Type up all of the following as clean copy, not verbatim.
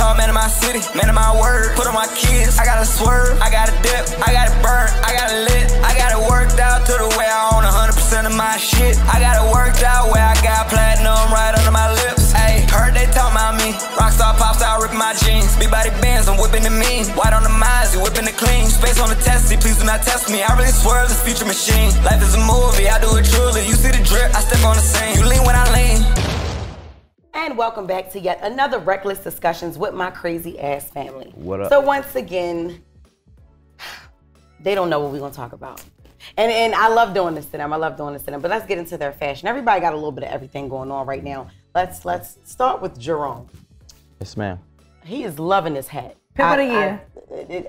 tall man in my city, man in my word. Put on my kids, I gotta swerve, I gotta dip, I got it burnt, I got it lit, I got it worked out to the way I own 100% of my shit. I got it worked out where I got platinum right under my lips. Ayy, heard they talk about me. Rockstar pops out ripping my jeans. Big body bands, I'm whipping the mean. White on the Mazzy, whipping the clean. Space on the testy, please do not test me. I really swerve this future machine. Life is a movie, I do it truly. You see the drip, I step on the scene. You lean when I lean. And welcome back to yet another Reckless Discussions with my crazy ass family. What up? So once again, they don't know what we're gonna talk about. And I love doing this to them. But let's get into their fashion. Everybody got a little bit of everything going on right now. Let's start with Jerome. Yes, ma'am. He is loving this hat. Pick of the year.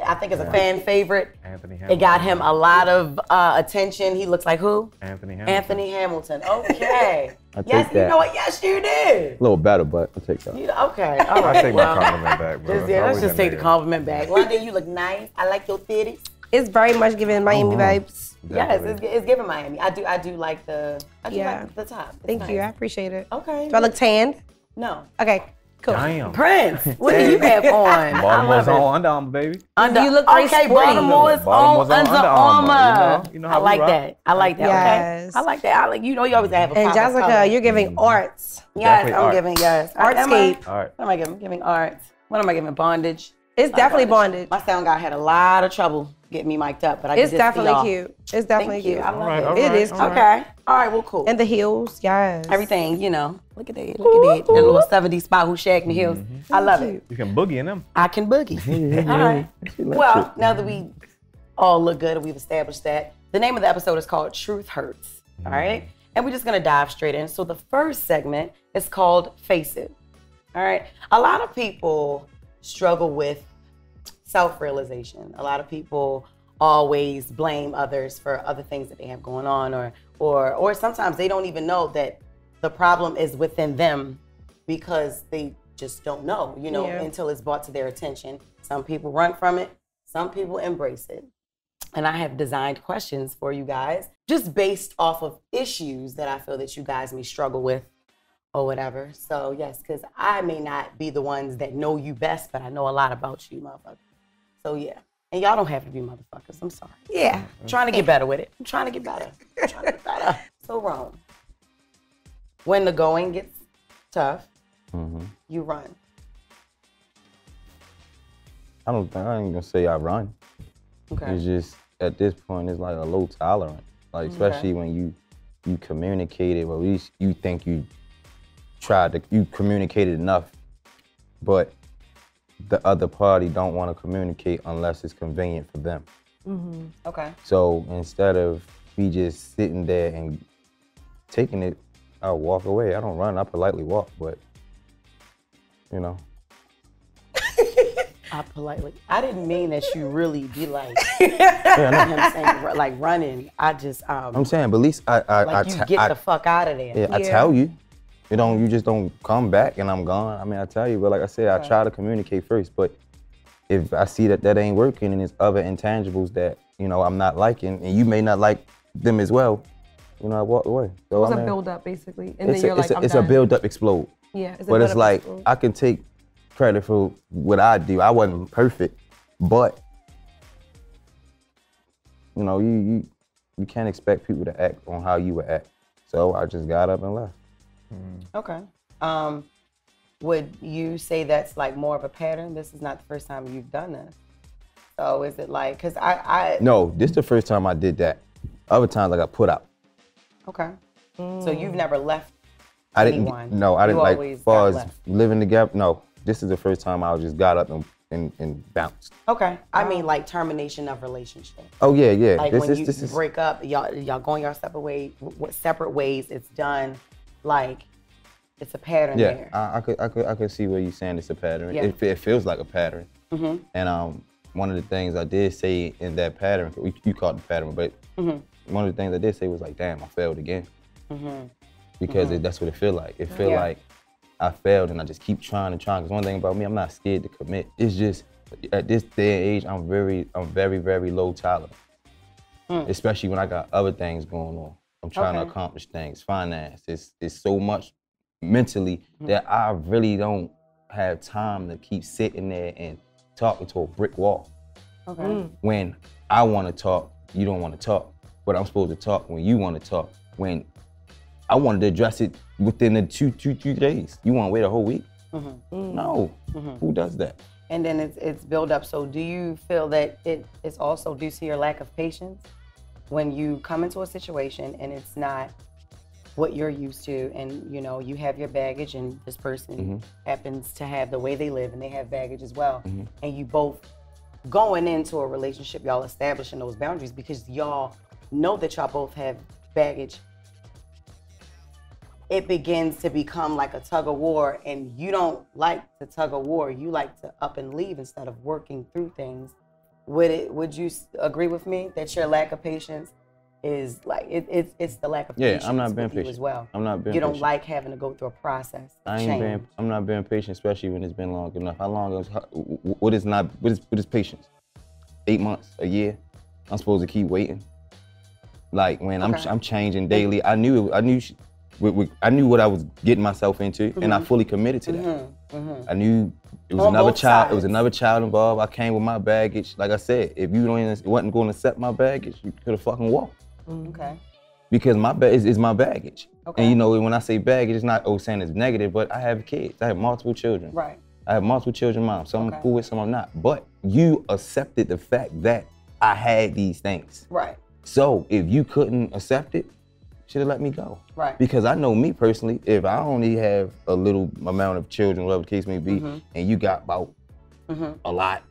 I think it's a fan favorite. Anthony Hamilton. It got him a lot of attention. He looks like who? Anthony Hamilton. Anthony Hamilton. Okay. I take Yes, that. you know what? Yes, you did. A little better, but I'll take that. Okay. All right. I take my compliment back, bro. Let's just take the compliment back. London, you look nice. I like your titties. It's very much giving Miami vibes. Yes, it's giving Miami. I do like the like the top. It's Thank you. I nice. appreciate it. Okay. Do I look tanned? No. Okay. Cool. Damn. Prince, what do you have on? Baltimore's on Under Armour, baby. You look very okay, spring. Baltimore's on Under Armour. You know I how we like rock. that. I like that. Yes. Okay. I like that. I like you always have a And pop of Jessica, color. you're giving arts. Yes, Definitely I'm art. giving yes. Artscape. All right. What am I giving? Giving arts. What am I giving? Bondage. It's definitely bondage. My sound guy had a lot of trouble getting me mic'd up, but I It's did this for y'all. definitely cute. It's definitely Thank you. cute. I love All right, it. all It right, is all cute. right. Okay. All right. Well, cool. And the heels, yes. Everything, you know. Look at that. Look at that. That little 70s spot who shagged in the heels. I love it. You can boogie in them. I can boogie. All right. Well, now that we all look good and we've established that, the name of the episode is called Truth Hurts. All right. And we're just going to dive straight in. So the first segment is called Face It. All right. A lot of people struggle with self-realization. A lot of people always blame others for other things that they have going on, or sometimes they don't even know that the problem is within them because they just don't know, until it's brought to their attention. Some people run from it, some people embrace it. And I have designed questions for you guys just based off of issues that I feel that you guys may struggle with or whatever. So yes, because I may not be the ones that know you best, but I know a lot about you, motherfucker. So yeah. And y'all don't have to be motherfuckers. I'm sorry. Yeah. I'm trying to get better with it. I'm trying to get better. So Rome, when the going gets tough, you run. I ain't gonna say I run. Okay. It's just, at this point, it's like a low tolerance. Like, especially when you communicated, or at least you think you communicated enough, but the other party don't want to communicate unless it's convenient for them. Okay. So instead of me just sitting there and taking it, I'll walk away. I don't run, I politely walk, but, you know. I didn't mean that you really be like, him saying, like running. I just, I'm saying, but at least I get the fuck out of there. Yeah, I tell you. You just don't come back and I'm gone. I mean, I tell you, but like I said, I try to communicate first. But if I see that ain't working and there's other intangibles that, I'm not liking, and you may not like them as well, I walk away. So, It's a build up, basically. And then you're like, it's a build up, explode. Yeah. But it's like, I can take credit for what I do. I wasn't perfect, but, you can't expect people to act on how you would act. So I just got up and left. Okay. Would you say that's like more of a pattern? This is not the first time you've done this. So is it like, because I No, this is the first time I did that. Other times I got put out. Okay. So you've never left I didn't. anyone? No, I didn't You like. always As far got as left. living together, no. This is the first time I just got up and bounced. Okay. I mean like termination of relationship. Oh yeah, yeah. Like this when you is break up, y'all going your separate ways. It's done. Like it's a pattern yeah. there. I could see where you're saying it's a pattern. Yeah. It feels like a pattern. And one of the things I did say in that pattern, you called it the pattern, but one of the things I did say was like, damn, I failed again. Because that's what it feel like. It feel like I failed and I just keep trying and trying. Because one thing about me, I'm not scared to commit. It's just, at this day and age, I'm very, very low tolerant. Especially when I got other things going on. I'm trying to accomplish things, finance. It's so much mentally that I really don't have time to keep sitting there and talking to a brick wall. Okay. When I want to talk, you don't want to talk. But I'm supposed to talk when you want to talk. When I wanted to address it within the two, 3 days. You want to wait a whole week? No. Who does that? And then it's build up. So do you feel that it's also due to your lack of patience when you come into a situation and it's not what you're used to, and you know you have your baggage, and this person happens to have the way they live, and they have baggage as well, and you both going into a relationship, y'all establishing those boundaries because y'all know that y'all both have baggage. It begins to become like a tug of war, and you don't like the tug of war. You like to up and leave instead of working through things. Would you agree with me that your lack of patience is like it's the lack of patience? I'm not being with you patient as well. I'm not being You don't patient. like having to go through a process. I'm not being patient, especially when it's been long enough. How long is what is patience? 8 months, a year? I'm supposed to keep waiting. Like when I'm changing daily. I knew what I was getting myself into, and I fully committed to that. I knew it was another child. It was another child involved. I came with my baggage. Like I said, if you wasn't going to accept my baggage, you could have fucking walked. Okay. Because my is my baggage. Okay. And you know, when I say baggage, it's not saying it's negative, but I have kids. I have multiple children. Right. I have multiple children, mom. Some I'm cool with, some I'm not. But you accepted the fact that I had these things. Right. So if you couldn't accept it, should have let me go. Right. Because I know me personally, if I only have a little amount of children, whatever the case may be, and you got about a lot,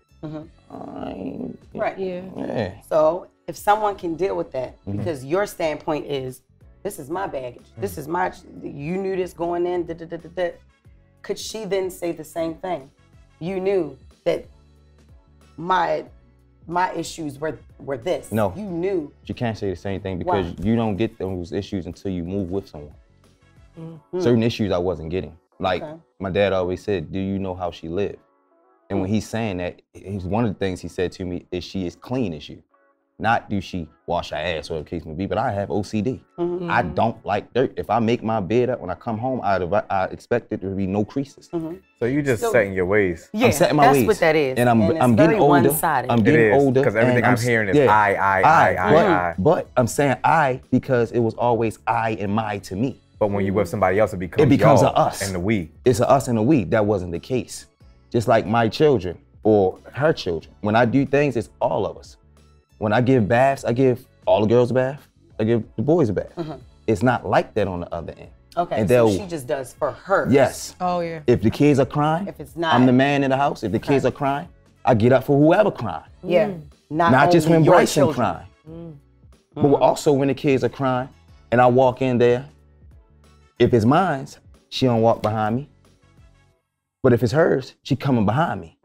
right. Yeah. So if someone can deal with that, because your standpoint is, this is my baggage. This is my, you knew this going in, could she then say the same thing? You knew that my issues were this. No. You knew. You can't say the same thing because you don't get those issues until you move with someone. Certain issues I wasn't getting. Like my dad always said, do you know how she lived? And when he's saying that, one of the things he said to me is she is clean as you. Not do she wash her ass or the case may be, but I have OCD. I don't like dirt. If I make my bed up when I come home, I expect it to be no creases. So you just setting your ways. Yeah, I'm setting my ways. That's what that is. And I'm getting older. I'm getting older. Because everything I'm hearing is I. But I'm saying I because it was always I and my to me. But when you're with somebody else, it becomes a y'all us. and the we. It's a us and a we. That wasn't the case. Just like my children or her children. When I do things, it's all of us. When I give baths, I give all the girls a bath. I give the boys a bath. It's not like that on the other end. Okay, and so she just does for her. Yes. Oh, yeah. If the kids are crying, if it's not, I'm the man in the house. If the kids are crying, I get up for whoever crying. Yeah. Not just when Bryson crying. But also when the kids are crying and I walk in there, if it's mine, she don't walk behind me. But if it's hers, she coming behind me.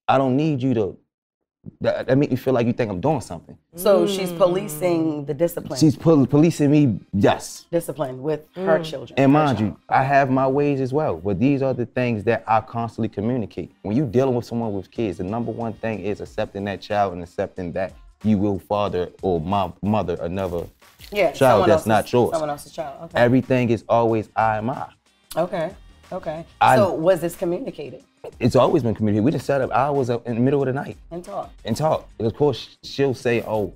I don't need you to, that make me feel like you think I'm doing something. So she's policing the discipline. She's policing me, yes. Discipline with her children. And mind you, I have my ways as well, but these are the things that I constantly communicate. When you're dealing with someone with kids, the number one thing is accepting that child and accepting that you will father or mother another child that's not yours. Someone else's child, okay. Everything is always I and my. Okay, okay. So was this communicated? It's always been communicated. We just sat up hours in the middle of the night. And talk. And talk. Of course, she'll say, oh,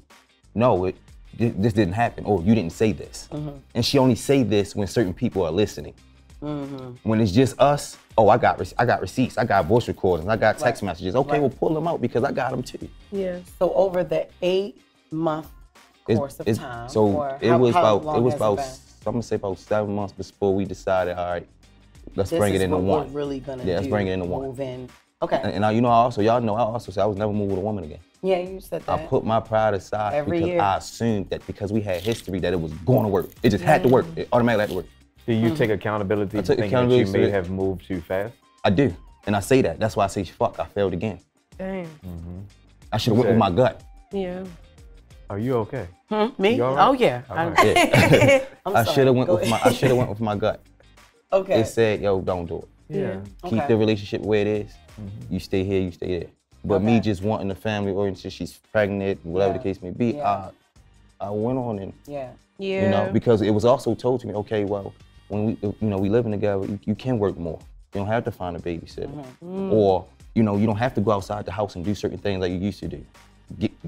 no, this didn't happen. Oh, you didn't say this. And she only say this when certain people are listening. When it's just us, oh, I got receipts, I got voice recordings, I got text messages. Okay, well, pull them out because I got them too. Yeah. So over the 8-month course of time, so it was about, I'm gonna say about 7 months before we decided, all right, let's bring it into one. We're really gonna let's bring it into one. Move in. Okay. And you know, y'all know I also said I was never moving with a woman again. Yeah, you said that. I put my pride aside Every because year. I assumed that because we had history that it was going to work. It just had to work. It automatically had to work. Do you take accountability for thinking that you may have moved too fast? I do, and I say that. That's why I say, fuck, I failed again. Damn. I should have went with my gut. Yeah. Are you okay? Me? You all right? Oh yeah. Yeah. I'm I should have sorry. went with my gut. Okay. It said, yo, don't do it. Yeah. Keep the relationship where it is. You stay here, you stay there. But me just wanting the family oriented, she's pregnant, whatever the case may be, I went on and you know, because it was also told to me, okay, well, when we living together, you can work more. You don't have to find a babysitter. Or, you know, you don't have to go outside the house and do certain things like you used to do.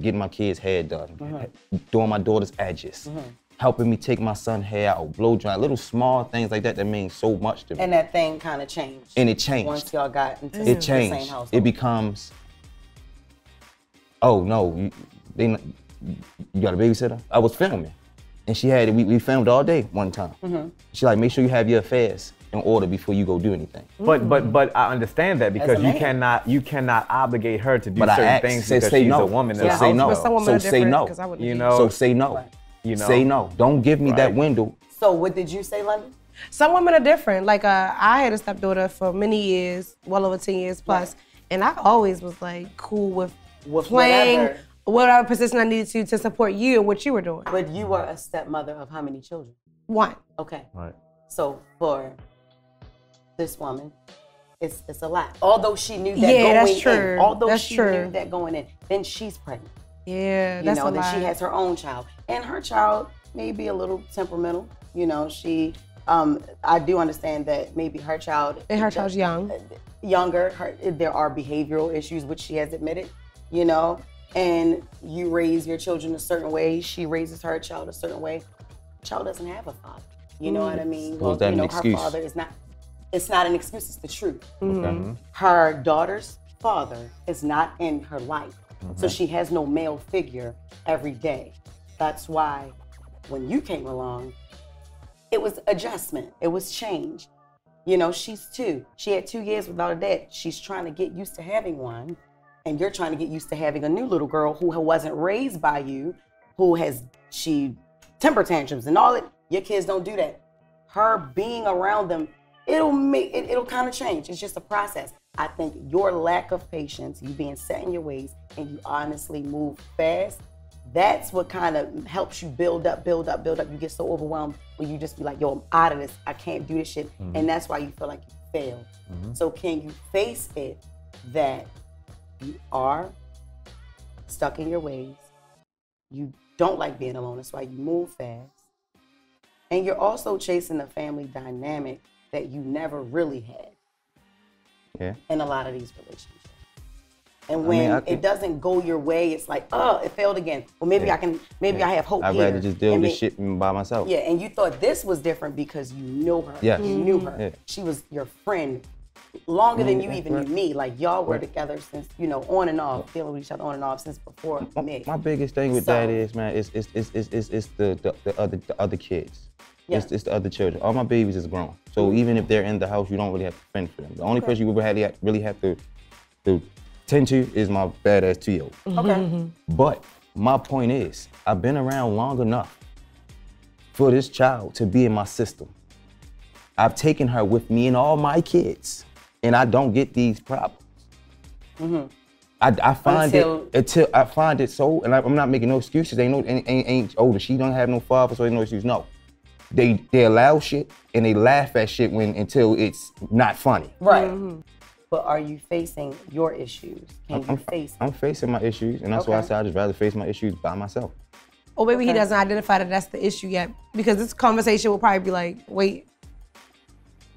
Getting my kids' hair done, doing my daughter's edges, helping me take my son's hair out, blow dry, little small things like that that mean so much to me. And that thing kind of changed. And it changed. Once y'all got into the same household. It becomes, oh no, you got a babysitter? I was filming. And she had, we filmed all day one time. She like, make sure you have your affairs in order before you go do anything. But I understand that because you cannot obligate her to do certain things because she's a woman. So say no. So say no. You know. So say no. You know. Say no. Don't give me that window. So what did you say, London? Some women are different. Like I had a stepdaughter for many years, well over 10 years plus, and I always was like cool with playing whatever position I needed to support you and what you were doing. But you were a stepmother of how many children? 1. Okay. Right. So for this woman, it's a lot. Although she knew that that's true. in. Although that's she true. knew that going in, then she's pregnant. Yeah, that's a lot. Then she has her own child. And her child may be a little temperamental. You know, she, I do understand that maybe her child. And her child's young. Younger, there are behavioral issues, which she has admitted, you know. And you raise your children a certain way, she raises her child a certain way. The child doesn't have a father. You know what I mean? Well, that an excuse? Her father is not, it's not an excuse, it's the truth. Okay. Her daughter's father is not in her life. So she has no male figure every day. That's why when you came along, it was adjustment, it was change. You know, she's 2. She had 2 years without a dad. She's trying to get used to having one. And you're trying to get used to having a new little girl who wasn't raised by you, she temper tantrums and all that. Your kids don't do that. Her being around them, it'll kind of change. It's just a process. I think your lack of patience, you being set in your ways, and you honestly move fast, that's what kind of helps you build up. You get so overwhelmed when you just be like, yo, I'm out of this. I can't do this shit. And that's why you feel like you failed. So can you face it that you are stuck in your ways, you don't like being alone, that's why you move fast, and you're also chasing a family dynamic that you never really had in a lot of these relationships. And when it doesn't go your way, it's like, oh, it failed again. Well, maybe I have hope I'd here. rather just deal with this shit by myself. Yeah, and you thought this was different because you know her. Yes. You knew her. She was your friend longer than you even knew me. Like, y'all were together since, you know, on and off, dealing with each other on and off since before me. My biggest thing with that is, man, it's the other kids. Yeah. It's the other children. All my babies is grown. So even if they're in the house, you don't really have to fend for them. The only person you really have to tend to is my badass 2-year-old. Okay. But my point is, I've been around long enough for this child to be in my system. I've taken her with me and all my kids, and I don't get these problems. I find it so, and I'm not making no excuses. Ain't older. She don't have no father, so ain't no excuse. No, they allow shit and they laugh at shit until it's not funny. Right. But are you facing your issues? I'm facing my issues, and that's why I said I'd just rather face my issues by myself. Or maybe he doesn't identify that that's the issue yet, because this conversation will probably be like, wait,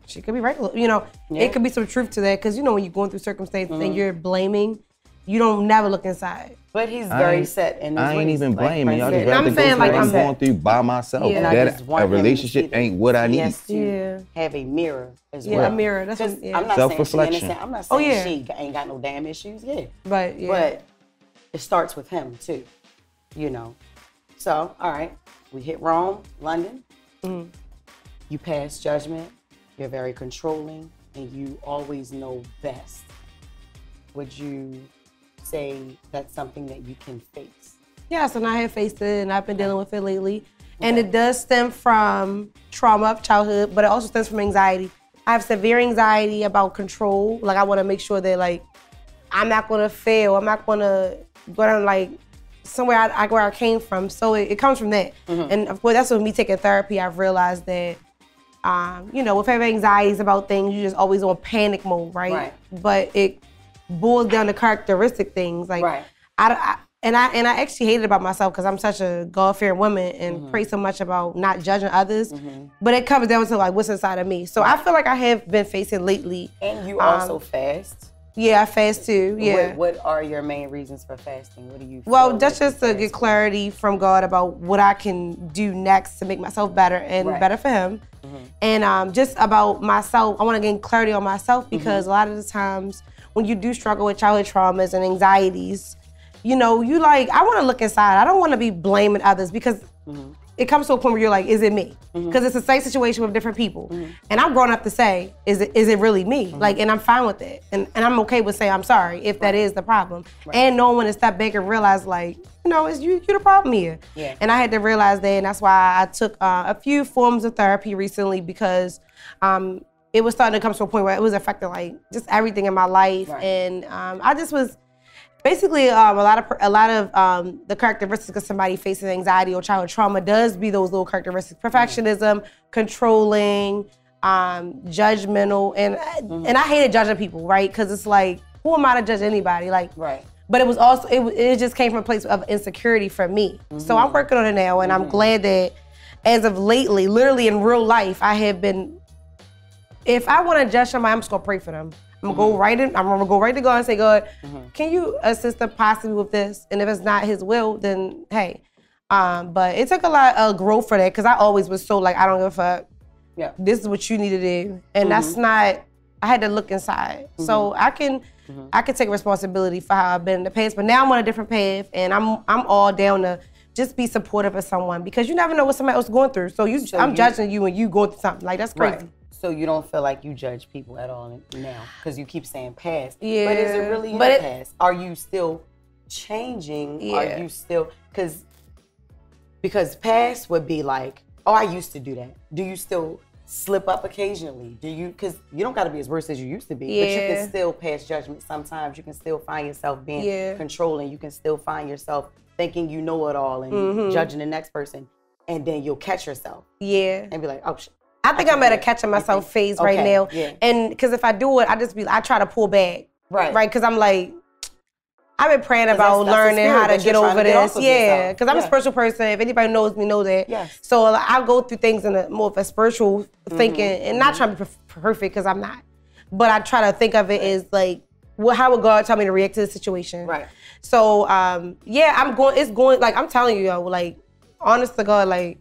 she could be right. You know, it could be some truth to that, because you know when you're going through circumstances and you're blaming, you don't never look inside. But he's very set in his I ain't ways, even blaming. Y'all just I'm rather saying, go like, through what I'm I'm going through by myself. Yeah. That a relationship ain't what I need. He has to have a mirror as well. Yeah, a mirror. That's what, I'm not self-reflection. saying I'm not saying she ain't got no damn issues. But it starts with him too, you know. So, all right, we hit Rome, London. You pass judgment. You're very controlling, and you always know best. Would you say that's something that you can face? Yes, and I have faced it, and I've been dealing with it lately. And it does stem from trauma of childhood, but it also stems from anxiety. I have severe anxiety about control. Like, I want to make sure that, like, I'm not going to fail. I'm not going to go down, like, somewhere where I came from. So it comes from that. And of course, that's with me taking therapy. I've realized that, you know, with having anxieties about things, you're just always on panic mode, right? But it boils down to characteristic things. Like, And I actually hate it about myself because I'm such a God-fearing woman and pray so much about not judging others. But it comes down to like what's inside of me. So I feel like I have been facing lately. And you also fast. Yeah, I fast too. Yeah. What are your main reasons for fasting? What do you feel Well, that's like just to get clarity from God about what I can do next to make myself better and better for Him. And just about myself, I want to gain clarity on myself because a lot of the times when you do struggle with childhood traumas and anxieties, you know, you like, I want to look inside. I don't want to be blaming others because it comes to a point where you're like, is it me? Because it's the same situation with different people. And I'm grown up to say, is it really me? Like, and I'm fine with it. And I'm okay with saying I'm sorry if that is the problem. And knowing when to step back and realize like, you know, it's you the problem here. And I had to realize that, and that's why I took a few forms of therapy recently because it was starting to come to a point where it was affecting like just everything in my life. And I just was, basically, a lot of the characteristics of somebody facing anxiety or childhood trauma does be those little characteristics: perfectionism, controlling, judgmental, and I hated judging people, right? Because it's like, who am I to judge anybody? Like, but it was also it just came from a place of insecurity for me. So I'm working on it now, and I'm glad that as of lately, literally in real life, I have been. If I want to judge somebody, I'm just gonna pray for them. I'm gonna go right in. I'm gonna go right to God and say, God, can you assist them possibly with this? And if it's not His will, then hey. But it took a lot of growth for that because I always was so like, I don't give a fuck. Yeah. This is what you need to do, and that's not. I had to look inside, so I can take responsibility for how I've been in the past. But now I'm on a different path, and I'm all down to just be supportive of someone because you never know what somebody else is going through. So I'm judging you when you going through something like that's crazy. So you don't feel like you judge people at all now because you keep saying past. Yeah. But is it really in the past? Are you still changing? Yeah. Are you still, because past would be like, oh, I used to do that. Do you still slip up occasionally? Do you, because you don't got to be as worse as you used to be, but you can still pass judgment sometimes. You can still find yourself being controlling. You can still find yourself thinking you know it all and judging the next person. And then you'll catch yourself. Yeah. And be like, oh, shit. I think I'm at a catching myself phase right now. Yeah. And because if I do it, I try to pull back. Right. Because I'm like, I've been praying about learning how to get over this. Yeah. Because I'm a spiritual person. If anybody knows me, knows that. Yes. So I go through things in more of a spiritual thinking and not trying to be perfect because I'm not. But I try to think of it as like, how would God tell me to react to the situation? Right. So, it's going, like, I'm telling you, yo, like, honest to God, like,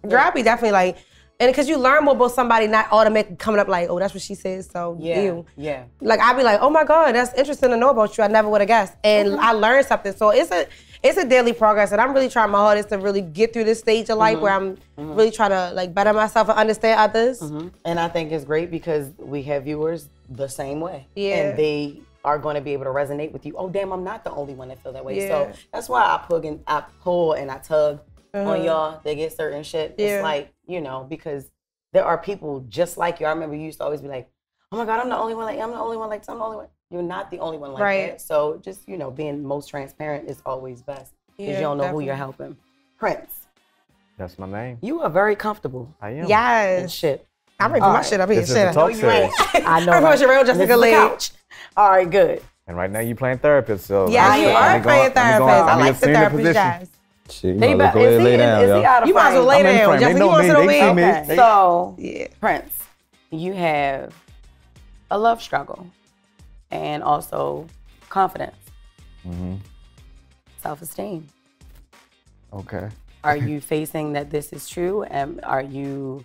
girl, I'll be definitely like, and because you learn more about somebody, not automatically coming up like, oh, that's what she says, so ew. Yeah. Like, I'd be like, oh my God, that's interesting to know about you. I never would have guessed. And I learned something. So it's a daily progress, and I'm really trying my hardest to really get through this stage of life where I'm really trying to like better myself and understand others. And I think it's great because we have viewers the same way. Yeah. And they are going to be able to resonate with you. Oh, damn, I'm not the only one that feel that way. Yeah. So that's why I pull and I tug on y'all. They get certain shit. It's like, you know, because there are people just like you. I remember you used to always be like, oh my God, I'm the only one like, I'm the only one like, I'm the only one. You're not the only one like that. So just, you know, being most transparent is always best because you don't know who you're helping. Prince. That's my name. You are very comfortable. I am. Yes. And shit. I'm ready for my shit up here. This is the talk series. I know. I'm real Jessica Couch. All right, good. And right now you playing therapist, so yeah, you are playing therapist. I like the therapist, guys. Shit, you might go ahead and lay down, yo. You might as well lay down. Jessica, you want to sit over here? Okay. So, Prince, you have a love struggle and also confidence, self-esteem. Okay. Are you facing that this is true? And are you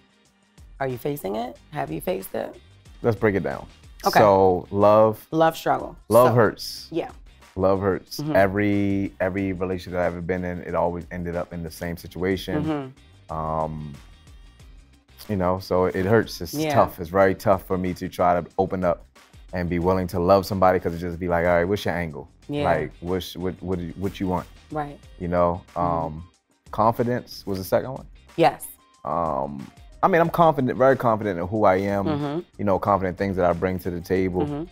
facing it? Have you faced it? Let's break it down. Okay. So love struggle. Love hurts. Yeah. Love hurts. Every relationship that I've ever been in, it always ended up in the same situation. You know, so it hurts. It's tough. It's very tough for me to try to open up and be willing to love somebody because it just be like, all right, what's your angle? Yeah. Like, what you want? Right. You know, confidence was the second one. Yes. I mean, I'm confident, very confident in who I am. You know, confident things that I bring to the table.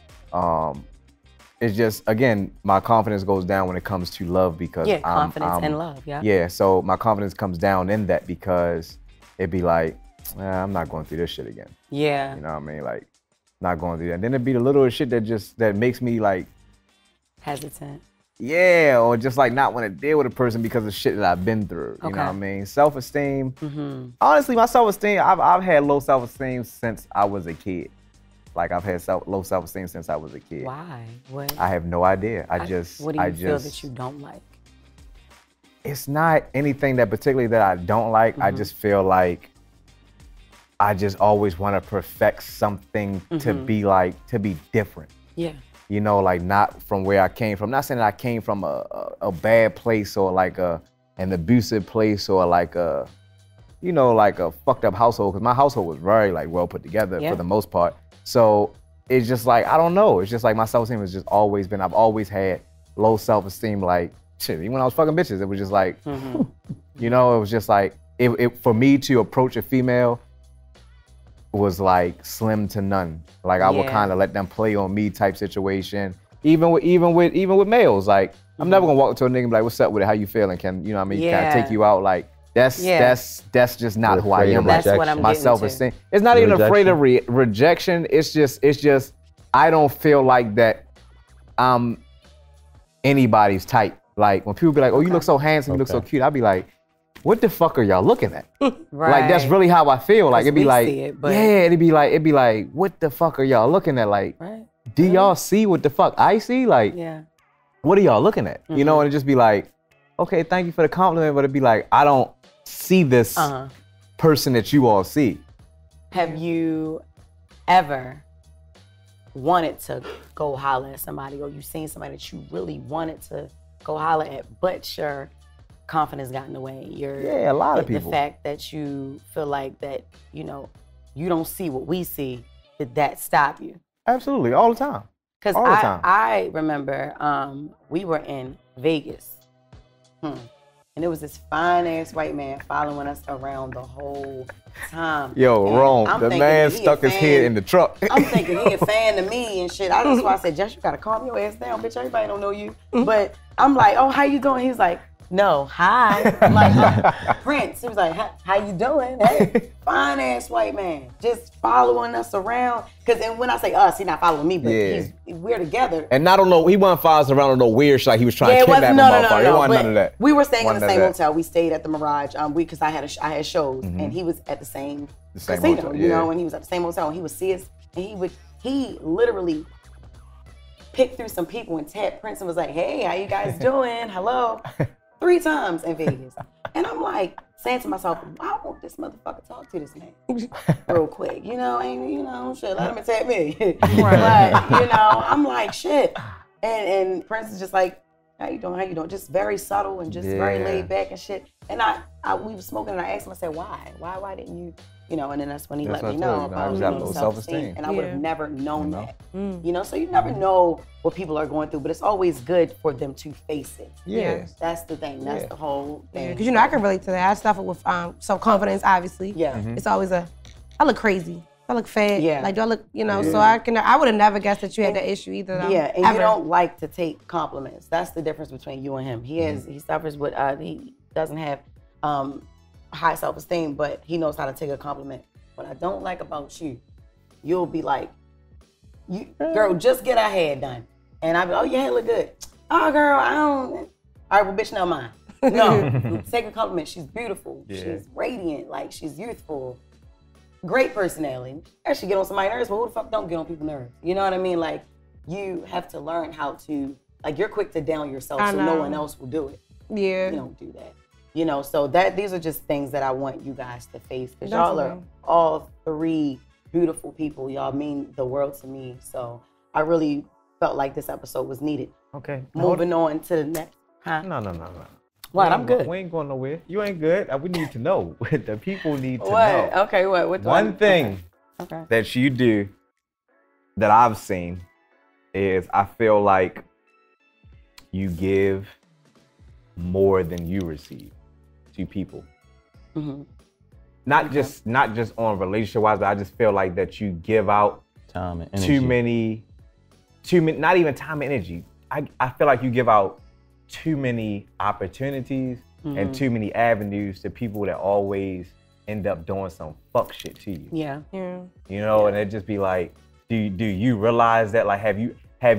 It's just, again, my confidence goes down when it comes to love because confidence and love. Yeah. Yeah. So my confidence comes down in that because it'd be like, I'm not going through this shit again. Yeah. You know what I mean? Like, not going through that. And then it'd be the little shit that makes me like hesitant. Yeah, or just like not want to deal with a person because of shit that I've been through. You know what I mean? Self-esteem. Honestly, my self-esteem, I've had low self-esteem since I was a kid. Like I've had low self-esteem since I was a kid. Why? What? I have no idea. What do you feel that you don't like? It's not anything that particularly that I don't like. I just feel like I just always want to perfect something to be different. Yeah. You know, like not from where I came from. Not saying that I came from a bad place or like an abusive place or like a, you know, like a fucked up household. Because my household was very like well put together for the most part. So it's just like, I don't know. It's just like my self-esteem has just always been, I've always had low self-esteem. Like shit, even when I was fucking bitches, it was just like, you know, it was just like, for me to approach a female was like slim to none. Like I would kind of let them play on me type situation. Even with males, like I'm never gonna walk up to a nigga and be like, "What's up with it? How you feeling? Can you know what I mean? Can I take you out?" Like that's just not who I am. That's what I'm my getting self-esteem. to. It's not even afraid of rejection. It's just I don't feel like that I'm anybody's type. Like when people be like, "Oh, you look so handsome, you look so cute," I'd be like, what the fuck are y'all looking at? Like that's really how I feel. Like it'd be like, it'd be like, what the fuck are y'all looking at? Like, do y'all see what the fuck I see? Like, what are y'all looking at? You know, and it'd just be like, okay, thank you for the compliment, but it'd be like, I don't see this person that you all see. Have you ever wanted to go holler at somebody, or you seen somebody that you really wanted to go holler at, but your confidence got in the way? A lot of people. The fact that you feel like that, you know, you don't see what we see, did that stop you? Absolutely, all the time. Because I remember we were in Vegas, and there was this fine ass white man following us around the whole time. Yo, wrong. The man stuck his head in the truck. I'm thinking he a fan of me and shit. That's why I said, Jess, you gotta calm your ass down, bitch. Everybody don't know you. But I'm like, oh, how you doing? He's like, no, hi. I'm like, Prince. He was like, how you doing? Hey, fine ass white man, just following us around. Cause and when I say us, he's not following me, but we're together. And I don't know, he wasn't following us around on no weird shit like he was trying to kidnap a motherfucker. It wasn't none of that. We were staying in the same hotel. We stayed at the Mirage. Because I had shows, and he was at the same casino, hotel, you know, and he was at the same hotel, and he would see us, and he literally picked through some people and tapped Prince and was like, hey, how you guys doing? Hello. 3 times in Vegas. And I'm like saying to myself, why won't this motherfucker talk to this man real quick? You know, shit, let him attack me. But, you know, I'm like, shit. And Prince is just like, how you doing? Just very subtle and just very laid back and shit. And we were smoking and I asked him, I said, why? Why didn't you, you know, and then that's when he let me know about low self-esteem. And I would have never known that. You know, so you never know what people are going through, but it's always good for them to face it. That's the thing. That's the whole thing. Because, you know, I can relate to that. I suffer with self-confidence, obviously. It's always I look crazy. I look fat. Like, do I look, you know, so I would have never guessed that you had that issue either. And you don't like to take compliments. That's the difference between you and him. He suffers with, he doesn't have high self-esteem, but he knows how to take a compliment. What I don't like about you, you'll be like, girl, just get our hair done. And I'll be, oh, your hair look good. Oh, girl, I don't. All right, well, bitch, no mine. No, take a compliment. She's beautiful. She's radiant. Like, she's youthful. Great personality. I should get on somebody's nerves, but who the fuck don't get on people's nerves? You know what I mean? Like, you have to learn how to, like, you're quick to down yourself so no one else will do it. You don't do that. You know, so these are just things that I want you guys to face, because y'all are all 3 beautiful people. Y'all mean the world to me. So I really felt like this episode was needed. Okay. Moving on to the next. No. What? I'm good. We ain't going nowhere. You ain't good. We need to know. The people need to know. What? Okay, what? One thing that you do that I've seen is I feel like you give more than you receive to people. Not just on relationship wise, but I just feel like that you give out time and energy. too many, not even time and energy. I feel like you give out too many opportunities and too many avenues to people that always end up doing some fuck shit to you. You know, and it just be like, do you realize that? Like, have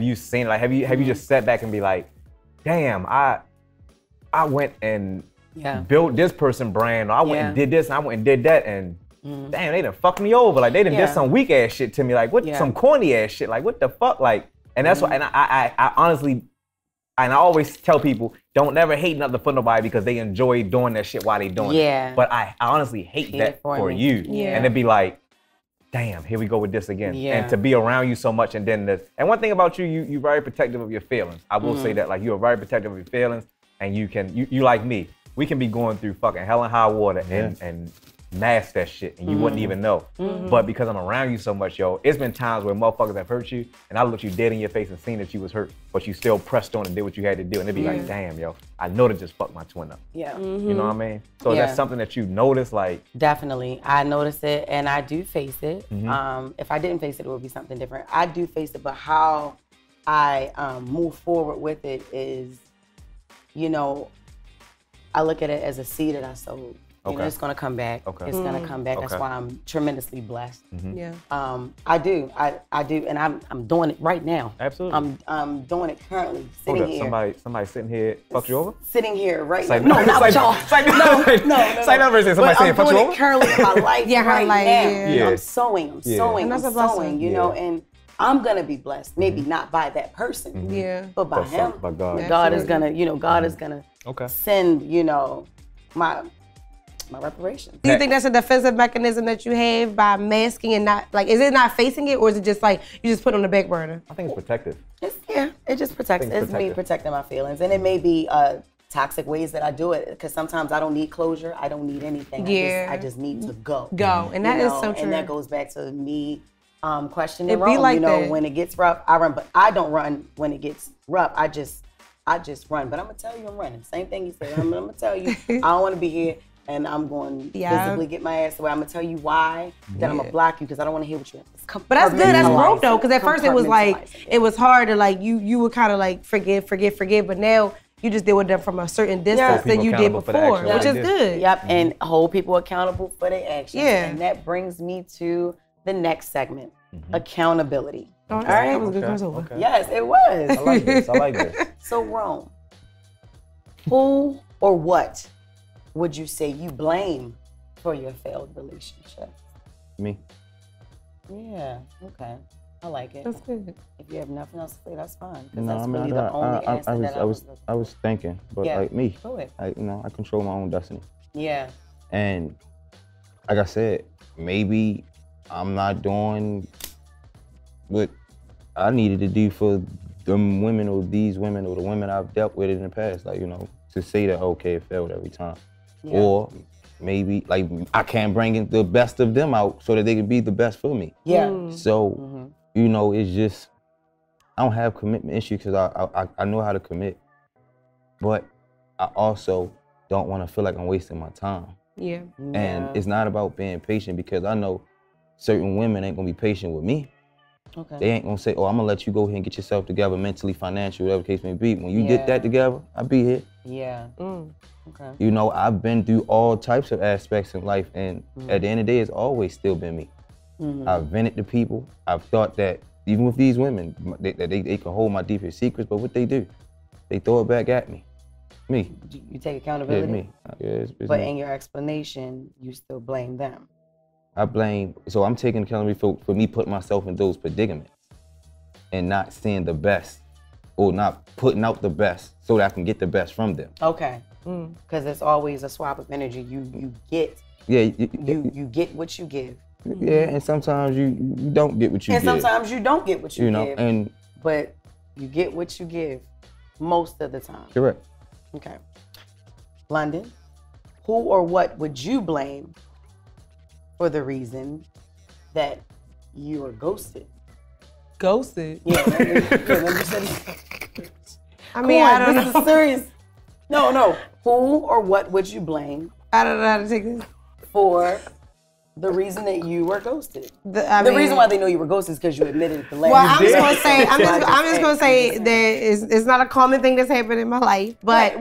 you seen it? Like, have you just sat back and be like, damn, I went and built this person brand, or I went and did this, and I went and did that, and damn, they done fucked me over. Like, they done did some weak ass shit to me. Like, what, some corny ass shit. Like, what the fuck? Like, and that's why, and I honestly, and I always tell people, don't never hate nothing for nobody because they enjoy doing that shit while they doing it. But I honestly hate that for you. And it'd be like, damn, here we go with this again. And to be around you so much, and then this. And one thing about you, you're very protective of your feelings. I will say that, like, you're very protective of your feelings, and you like me. We can be going through fucking hell and high water and mask that shit, and you wouldn't even know. But because I'm around you so much, yo, it's been times where motherfuckers have hurt you, and I looked you dead in your face and seen that you was hurt, but you still pressed on and did what you had to do, and it'd be like, damn, yo, I know to just fuck my twin up. You know what I mean? So that's something that you notice, like? Definitely, I notice it, and I do face it. If I didn't face it, it would be something different. I do face it, but how I move forward with it is, you know, I look at it as a seed that I sowed. You know, it's gonna come back. It's gonna come back. That's why I'm tremendously blessed. I do, and I'm doing it right now. Absolutely. I'm doing it currently, sitting here. Somebody sitting here fucked you over? Sitting here right now. No, not with y'all. No. Somebody saying fucked you over? I'm doing it currently in my life right now. I'm sowing, I'm sowing, you know, and I'm gonna be blessed. Maybe not by that person, but by him. By God. God is gonna, you know, God is gonna send, you know, my reparations. Do you think that's a defensive mechanism that you have by masking and not, like, is it not facing it, or is it just like you just put it on the back burner? I think it's protective. It just protects. It's me protecting my feelings, and it may be toxic ways that I do it, because sometimes I don't need closure. I don't need anything. I just need to go. And that is so true. And that goes back to me questioning Rome. Like, you know, when it gets rough, I run, but I don't run when it gets rough. I just run. But I'm gonna tell you, I'm running. Same thing you said. I'm gonna tell you, I don't want to be here. And I'm going to visibly get my ass away. I'm going to tell you why. Then I'm going to block you because I don't want to hear what you have. But that's good. That's growth, though. Because at first it was like, it was hard to, like, you would kind of like forgive. But now you just deal with them from a certain distance than you did before, which is good. And hold people accountable for their actions. And that brings me to the next segment, accountability. All right. That was a good crossover. Yes, it was. I like this. So, Rome, who or what would you say you blame for your failed relationship? Me. Yeah, okay. I like it. That's good. If you have nothing else to say, that's fine. No, that's really the only answer that I was thinking, but like me, go ahead. I control my own destiny. Yeah. And like I said, maybe I'm not doing what I needed to do for them women or these women or the women I've dealt with in the past. Like, you know, to say that, okay, it failed every time. Or maybe, like, I can't bring the best of them out so that they can be the best for me. So, you know, it's just, I don't have commitment issues because I know how to commit. But I also don't want to feel like I'm wasting my time. And it's not about being patient, because I know certain women ain't going to be patient with me. They ain't going to say, oh, I'm going to let you go ahead and get yourself together mentally, financially, whatever the case may be. When you get that together, I'll be here. You know, I've been through all types of aspects in life, and at the end of the day, it's always still been me. I've vented to people. I've thought that even with these women, they can hold my deepest secrets, but what they do, they throw it back at me. Me. You take accountability? Yeah, me. It's but me. In your explanation, you still blame them. So I'm taking accountability for me putting myself in those predicaments and not seeing the best, or not putting out the best so that I can get the best from them. Because it's always a swap of energy. You get. You get what you give. And sometimes you don't get what you give. And sometimes you don't get what you know, give. But you get what you give most of the time. Correct. Okay. London, who or what would you blame for the reason that you were ghosted? Ghosted? Yeah. Remember saying, I mean, I don't know. This is serious. No. Who or what would you blame? I don't know how to take this. For the reason that you were ghosted. The reason why they know you were ghosted is because you admitted the last. Well, I'm just gonna say that it's not a common thing that's happened in my life, but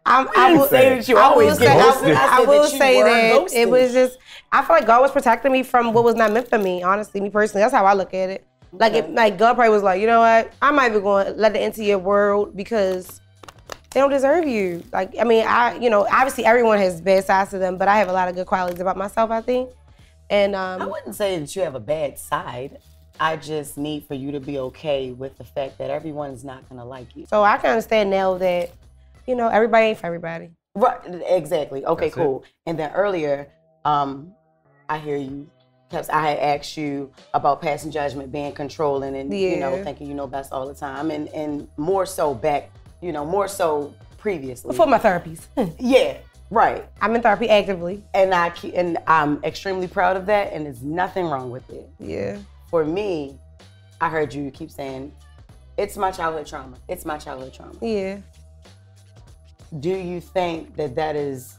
I will say that you always get ghosted. I will say that it was just, I feel like God was protecting me from what was not meant for me. Honestly, me personally, that's how I look at it. Like, God probably was like, you know what? I might be going to let it into your world because they don't deserve you. Like, I mean, obviously everyone has bad sides to them, but I have a lot of good qualities about myself, I think. And I wouldn't say that you have a bad side. I just need for you to be okay with the fact that everyone's not gonna like you. So I can understand now that, everybody ain't for everybody. Right, exactly. Okay, That's cool. And then earlier, I hear you. I had asked you about passing judgment, being controlling, and thinking you know best all the time, and more so more so previously. Before my therapies. Yeah, right. I'm in therapy actively, and I'm extremely proud of that, and there's nothing wrong with it. Yeah. For me, I heard you keep saying, "It's my childhood trauma. It's my childhood trauma." Yeah. Do you think that is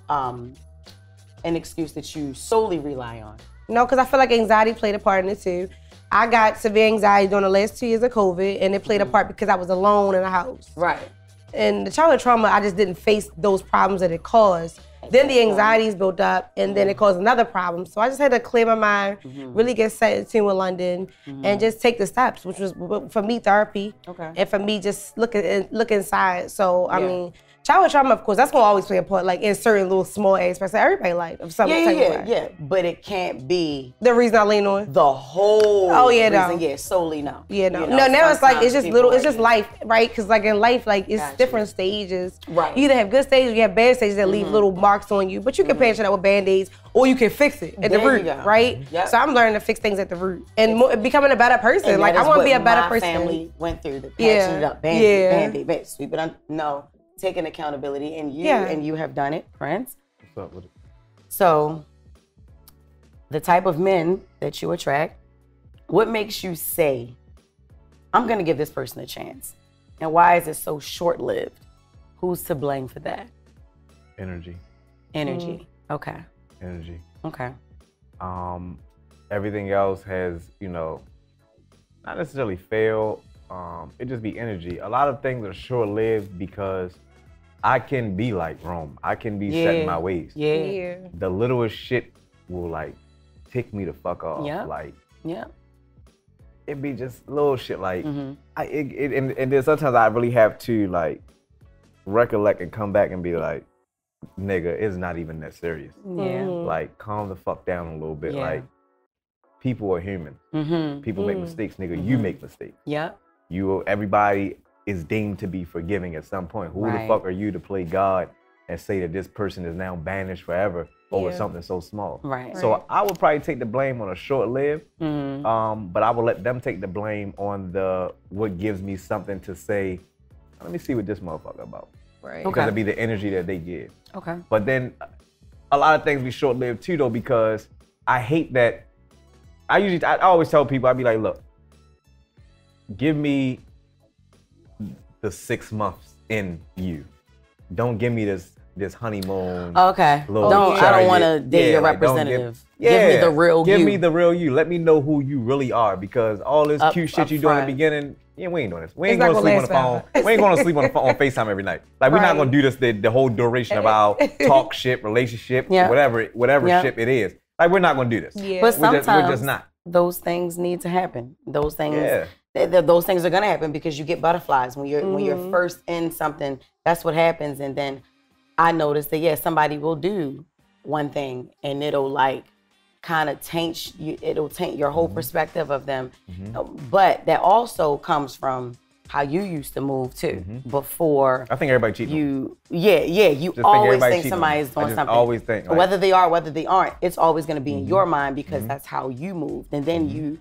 an excuse that you solely rely on? No, because I feel like anxiety played a part in it too. I got severe anxiety during the last 2 years of COVID, and it played a part because I was alone in the house. Right. And the childhood trauma, I just didn't face those problems that it caused. Then the anxieties built up, and then it caused another problem. So I just had to clear my mind, really get set in tune with London, and just take the steps, which was, for me, therapy. Okay. And for me, just look inside. So, I mean, childhood trauma, of course, that's gonna always play a part, like in certain little small aspects of everybody's life of some type of way. Yeah. But it can't be the reason I lean on the whole. Oh yeah, reason. No. Yeah, solely no. Yeah, no. Now it's like it's just little. It's just life, right? Because like in life, like it's different stages. Right. You either have good stages, or you have bad stages that leave little marks on you. But you can patch it up with Band-Aids, or you can fix it at the root, right? Yep. So I'm learning to fix things at the root and becoming a better person. And like I want to be a better person. My family went through the patching it up, Band-Aid, sweep it on. No. Taking accountability, and you have done it, Prince. What's up with it? So, the type of men that you attract, what makes you say, I'm gonna give this person a chance? And why is it so short-lived? Who's to blame for that? Energy. Okay. Energy. Okay. Everything else has, not necessarily failed. It just be energy. A lot of things are short-lived because I can be like Rome. I can be set in my ways. Yeah. The littlest shit will like tick me the fuck off. Like, it be just little shit. Like, and then sometimes I really have to like recollect and come back and be like, nigga, it's not even that serious. Yeah. Like, calm the fuck down a little bit. Like, people are human. People make mistakes, nigga. You make mistakes. Yeah. Everybody is deemed to be forgiving at some point. Who the fuck are you to play God and say that this person is now banished forever over something so small? Right. So I would probably take the blame on a short-lived, but I would let them take the blame on what gives me something to say, let me see what this motherfucker about. Right. Because it'd be the energy that they give. Okay. But then a lot of things be short-lived too though, because I hate that. I always tell people, I'd be like, look, give me the 6 months in you. Don't give me this honeymoon. Okay. I don't want to date your representative. Give me the real you. Give me the real you. Let me know who you really are, because all this cute shit you do in the beginning, we ain't doing this. We ain't gonna sleep on the phone. We ain't gonna sleep on the phone on FaceTime every night. Like, we're not gonna do this the whole duration of our talk ship, relationship, whatever ship it is. Like, we're not gonna do this. Yeah. But sometimes we're just not. Those things need to happen. Those things. Those things are gonna happen because you get butterflies when you're first in something. That's what happens, and then I noticed that somebody will do one thing and it'll like kind of taint you. It'll taint your whole perspective of them. But that also comes from how you used to move too. Before I think everybody cheats. You always think somebody's doing something. Always think like, whether they are, whether they aren't. It's always gonna be in your mind because that's how you moved, and then you.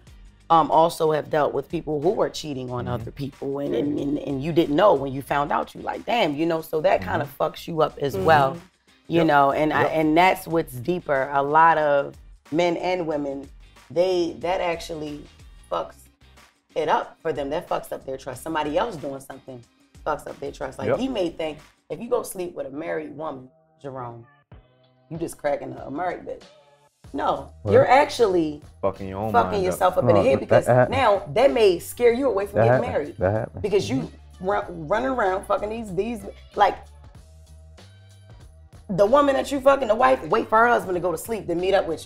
Also have dealt with people who were cheating on other people and you didn't know when you found out. You like, damn, so that kind of fucks you up as well, you know, and that's what's deeper. A lot of men and women, that actually fucks it up for them. That fucks up their trust. Somebody else doing something fucks up their trust. Like, you may think if you go sleep with a married woman, Jerome, you just cracking a married bitch. No, you're actually fucking yourself up in the head, because now that may scare you away from getting married. That happens. Because you running around fucking these like the woman that you fucking, the wife, wait for her husband to go to sleep, then meet up with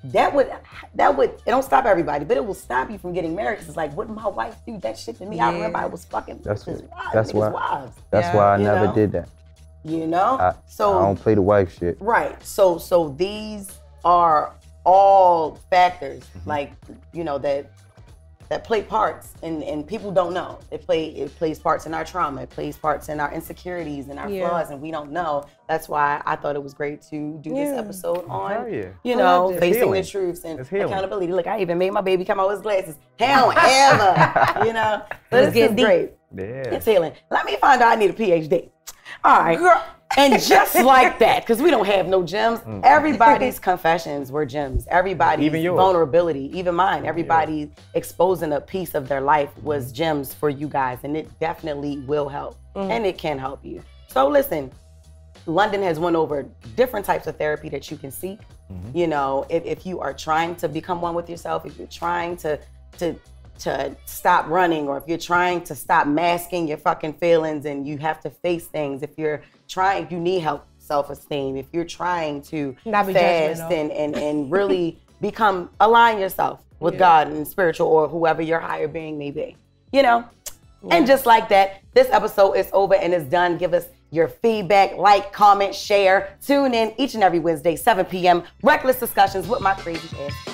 you. that would it don't stop everybody, but it will stop you from getting married because it's like, wouldn't my wife do that shit to me? I remember I was fucking that's why I never did that. You know? I don't play the wife shit. Right. So these are all factors, like, you know, that play parts and people don't know. It plays parts in our trauma, it plays parts in our insecurities and our flaws, and we don't know. That's why I thought it was great to do this episode on, you know, facing the truths and accountability. Look, I even made my baby come out with his glasses. Hell ever, you know. But it's getting great. Yeah. It's healing. Let me find out I need a PhD. All right. Girl. And just like that, because we don't have no gems, everybody's confessions were gems. Everybody's vulnerability, even mine, everybody exposing a piece of their life was gems for you guys. And it definitely will help. And it can help you. So listen, London has went over different types of therapy that you can seek. You know, if you are trying to become one with yourself, if you're trying to stop running, or if you're trying to stop masking your fucking feelings and you have to face things, if you're trying, you need help, self-esteem, if you're trying to fast and really align yourself with God and spiritual or whoever your higher being may be, you know? And just like that, this episode is over and it's done. Give us your feedback, like, comment, share, tune in each and every Wednesday, 7 p.m. Reckless Discussions with my crazy ass.